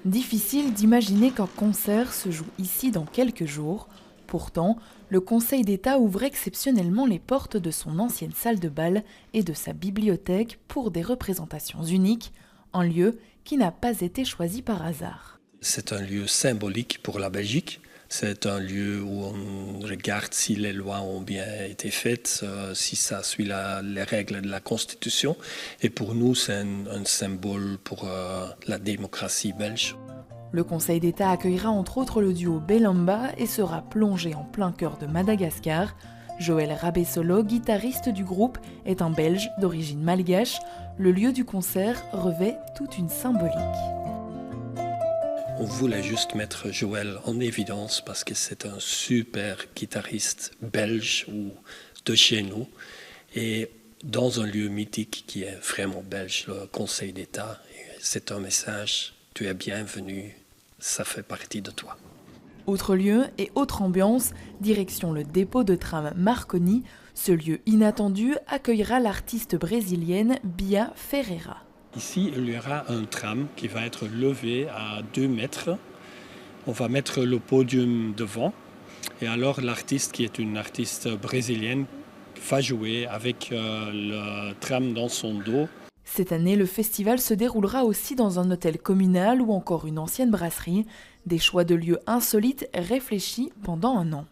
Difficile d'imaginer qu'un concert se joue ici dans quelques jours. Pourtant, le Conseil d'État ouvre exceptionnellement les portes de son ancienne salle de bal et de sa bibliothèque pour des représentations uniques, un lieu qui n'a pas été choisi par hasard. C'est un lieu symbolique pour la Belgique. C'est un lieu où on regarde si les lois ont bien été faites, si ça suit les règles de la Constitution. Et pour nous, c'est un symbole pour la démocratie belge. Le Conseil d'État accueillera entre autres le duo Belamba et sera plongé en plein cœur de Madagascar. Joël Rabessolo, guitariste du groupe, est un Belge d'origine malgache. Le lieu du concert revêt toute une symbolique. On voulait juste mettre Joël en évidence parce que c'est un super guitariste belge ou de chez nous. Et dans un lieu mythique qui est vraiment belge, le Conseil d'État, c'est un message, tu es bienvenu, ça fait partie de toi. Autre lieu et autre ambiance, direction le dépôt de tram Marconi. Ce lieu inattendu accueillera l'artiste brésilienne Bia Ferreira. Ici, il y aura un tram qui va être levé à 2 mètres. On va mettre le podium devant. Et alors, l'artiste, qui est une artiste brésilienne, va jouer avec le tram dans son dos. Cette année, le festival se déroulera aussi dans un hôtel communal ou encore une ancienne brasserie. Des choix de lieux insolites réfléchis pendant un an.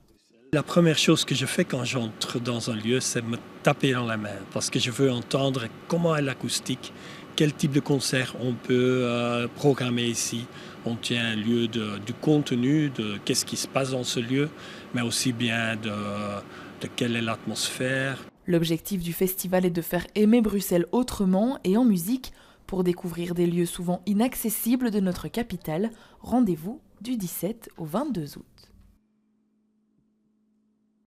La première chose que je fais quand j'entre dans un lieu, c'est me taper dans la main. Parce que je veux entendre comment est l'acoustique, quel type de concert on peut programmer ici. On tient lieu du contenu, de qu'est-ce qui se passe dans ce lieu, mais aussi bien de quelle est l'atmosphère. L'objectif du festival est de faire aimer Bruxelles autrement et en musique. Pour découvrir des lieux souvent inaccessibles de notre capitale, rendez-vous du 17 au 22 août.